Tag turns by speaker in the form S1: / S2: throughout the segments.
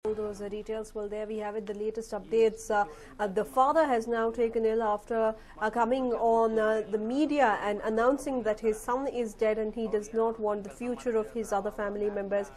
S1: All those details. Well, there we have it, the latest updates. The father has now taken ill after coming on the media and announcing that his son is dead and he does not want the future of his other family members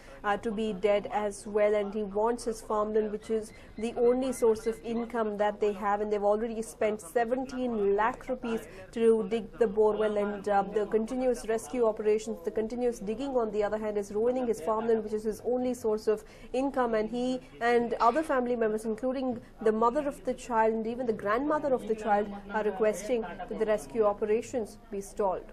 S1: to be dead as well, and he wants his farmland, which is the only source of income that they have, and they've already spent 17 lakh rupees to dig the borewell, and the continuous rescue operations, the continuous digging on the other hand is ruining his farmland, which is his only source of income, and he and other family members, including the mother of the child and even the grandmother of the child, are requesting that the rescue operations be stalled.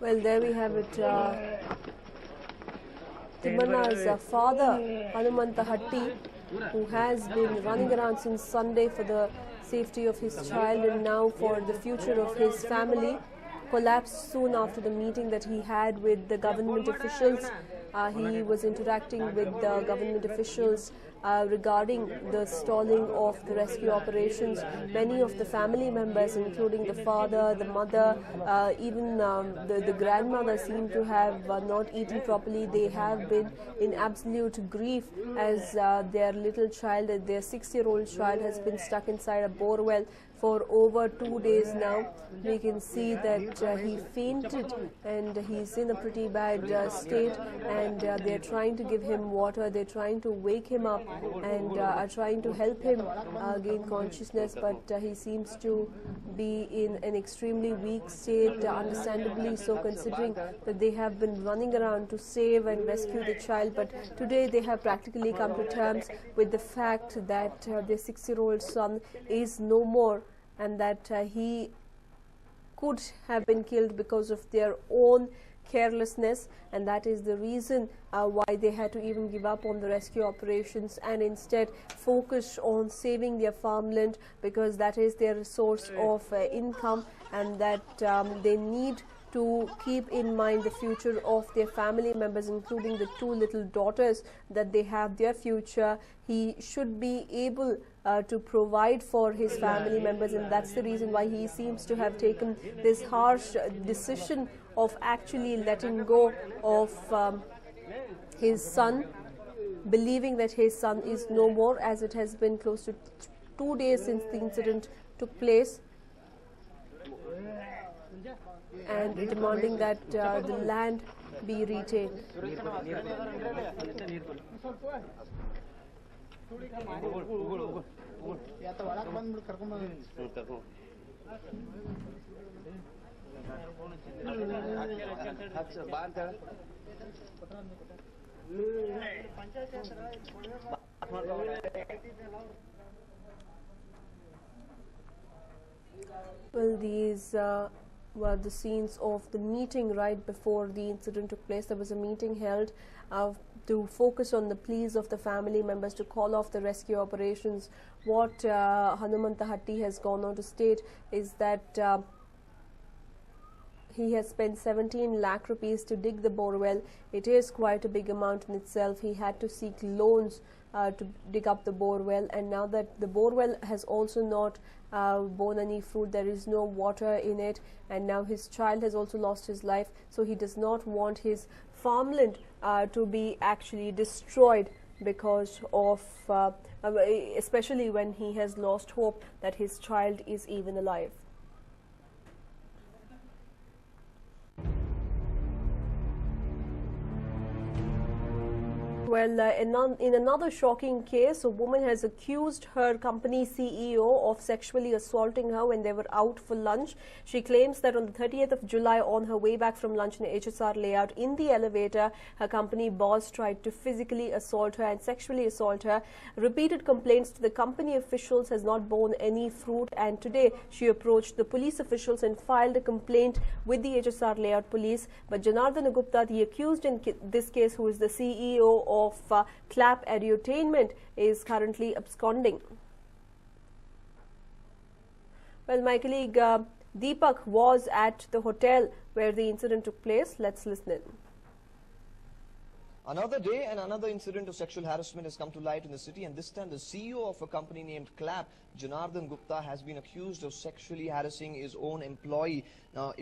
S1: Well, there we have it. Timmanna's father, Hanumanta Hatti, who has been running around since Sunday for the safety of his child and now for the future of his family, collapsed soon after the meeting that he had with the government officials. He was interacting with the government officials regarding the stalling of the rescue operations. Many of the family members, including the father, the mother, even the grandmother, seem to have not eaten properly. They have been in absolute grief as their little child, their 6-year-old child, has been stuck inside a borewell for over 2 days now. We can see that he fainted and he's in a pretty bad state, and they're trying to give him water, they're trying to wake him up and are trying to help him gain consciousness, but he seems to be in an extremely weak state, understandably so, considering that they have been running around to save and rescue the child. But today they have practically come to terms with the fact that their 6-year-old son is no more, and that he could have been killed because of their own carelessness, and that is the reason why they had to even give up on the rescue operations and instead focus on saving their farmland, because that is their source of income, and that they need to keep in mind the future of their family members, including the 2 little daughters that they have, their future. He should be able to provide for his family members, and that's the reason why he seems to have taken this harsh decision of actually letting go of his son, believing that his son is no more, as it has been close to 2 days since the incident took place, and demanding that the land be retained. Well, these were the scenes of the meeting right before the incident took place. There was a meeting held to focus on the pleas of the family members to call off the rescue operations. What Hanumanta Hatti has gone on to state is that he has spent 17 lakh rupees to dig the borewell. It is quite a big amount in itself. He had to seek loans to dig up the borewell, and now that the borewell has also not borne any fruit, there is no water in it, and now his child has also lost his life, so he does not want his farmland to be actually destroyed because of especially when he has lost hope that his child is even alive. Well, in another shocking case, a woman has accused her company CEO of sexually assaulting her when they were out for lunch. She claims that on the 30th of July, on her way back from lunch in the HSR layout, in the elevator, her company boss tried to physically assault her and sexually assault her. Repeated complaints to the company officials has not borne any fruit, and today she approached the police officials and filed a complaint with the HSR layout police. But Janardhan Gupta, the accused in this case, who is the CEO of of Clap Edutainment is currently absconding. Well, my colleague Deepak was at the hotel where the incident took place. Let's listen in.
S2: Another day and another incident of sexual harassment has come to light in the city, and this time the CEO of a company named Clap, Janardhan Gupta, has been accused of sexually harassing his own employee. Now,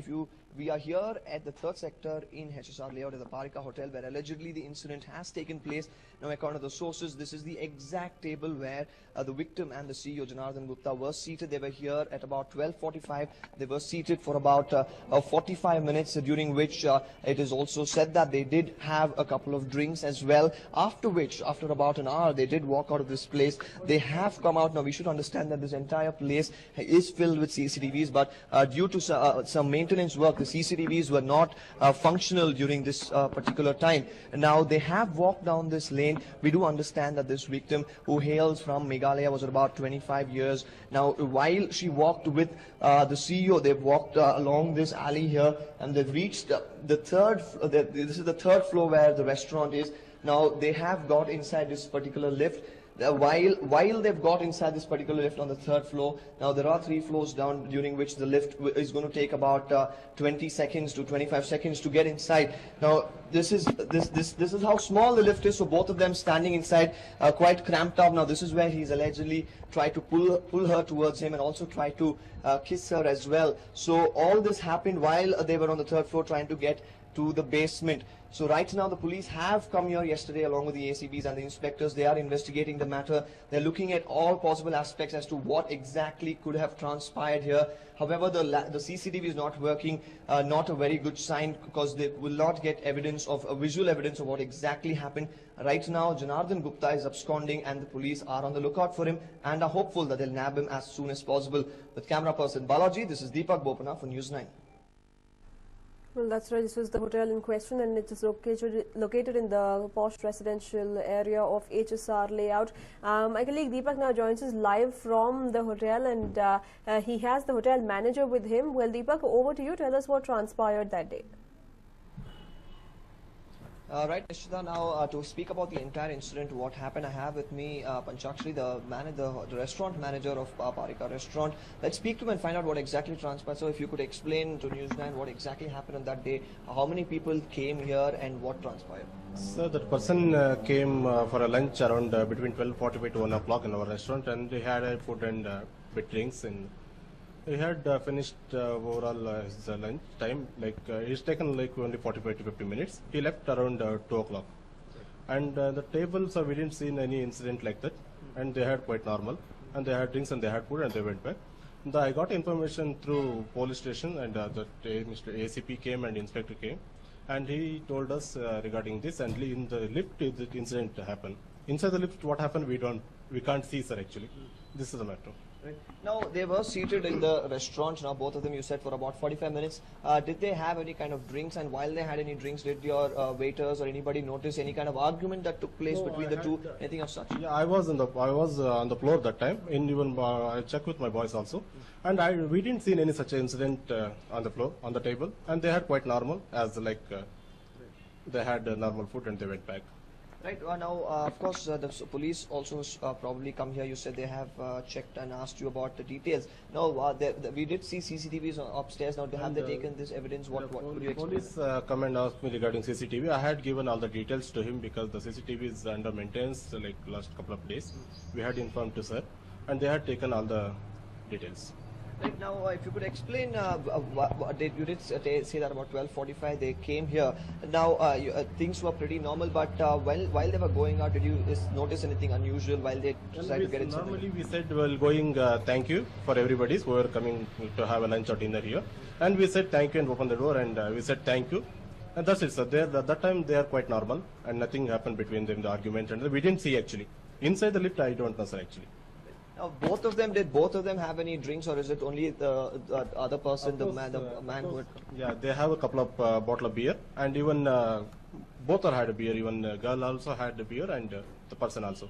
S2: we are here at the third sector in HSR layout at the Parika Hotel, where allegedly the incident has taken place. Now, according to the sources, this is the exact table where the victim and the CEO, Janardhan Gupta, were seated. They were here at about 12:45. They were seated for about 45 minutes, during which it is also said that they did have a couple of drinks as well, after which, after about an hour, they did walk out of this place. They have come out. Now, we should understand that this entire place is filled with CCTVs, but due to some maintenance work, the CCTVs were not functional during this particular time. And now they have walked down this lane. We do understand that this victim, who hails from Meghalaya, was about 25 years. Now, while she walked with the CEO, they've walked along this alley here, and they've reached the third. This is the third floor where the restaurant is. Now, they have got inside this particular lift. While they've got inside this particular lift on the third floor, now there are 3 floors down, during which the lift is going to take about 20 seconds to 25 seconds to get inside. Now, this is how small the lift is, so both of them standing inside, quite cramped up. Now, this is where he's allegedly tried to pull her towards him and also try to kiss her as well. So all this happened while they were on the third floor trying to get to the basement. So right now the police have come here yesterday along with the ACBs and the inspectors. They are investigating the matter. They're looking at all possible aspects as to what exactly could have transpired here. However, the CCTV is not working, not a very good sign, because they will not get evidence of visual evidence of what exactly happened. Right now, Janardhan Gupta is absconding and the police are on the lookout for him and are hopeful that they'll nab him as soon as possible. With camera person Balaji, this is Deepak Bopana for News 9.
S1: Well, that's right. This was the hotel in question, and it is located in the posh residential area of HSR layout. My colleague Deepak now joins us live from the hotel, and he has the hotel manager with him. Well, Deepak, over to you. Tell us what transpired that day.
S2: Right, Nishita, now to speak about the entire incident, what happened, I have with me Panchakshri, the restaurant manager of Parika restaurant. Let's speak to him and find out what exactly transpired. So if you could explain to News9 what exactly happened on that day, how many people came here and what transpired.
S3: So that person came for a lunch around between 12:45 to 1 o'clock in our restaurant, and he had food and bit drinks, and he had finished overall his lunch time. He's taken only 45 to 50 minutes. He left around 2 o'clock. And the tables, we didn't see any incident like that. And they had quite normal. And they had drinks and they had food and they went back. I got information through police station, and that Mr. ACP came and inspector came. And he told us regarding this, and in the lift the incident happened. Inside the lift, what happened, we can't see, sir, actually. This is the matter.
S2: Right. Now, they were seated in the restaurant, now both of them, you said, for about 45 minutes. Did they have any kind of drinks, and while they had any drinks, did your waiters or anybody notice any kind of argument that took place between the two, anything of such?
S3: Yeah, I was on the floor that time, I checked with my boys also, and we didn't see any such incident on the floor, on the table, and they had quite normal, as they had normal food and they went back.
S2: Right, now, of course, the police also probably come here. You said they have checked and asked you about the details. Now, we did see CCTVs upstairs. Now, have they taken this evidence? What could you explain?
S3: Police come and asked me regarding CCTV. I had given all the details to him because the CCTV is under maintenance last couple of days. We had informed to sir, and they had taken all the details.
S2: Right, now, if you could explain, you did say that about 12:45 they came here. Now, things were pretty normal, but while they were going out, did you notice anything unusual while they decided to get inside?
S3: Normally, we said while going, thank you for everybody who are coming to have a lunch or dinner here. And we said thank you and opened the door, and we said thank you. And that's it, sir. At that time, they are quite normal, and nothing happened between them, the argument. And we didn't see, actually. Inside the lift, I don't know, sir, actually.
S2: Now, did both of them have any drinks, or is it only the other person, the man who had...
S3: Yeah, they have a couple of bottle of beer, and even both had a beer. Even girl also had a beer, and the person also.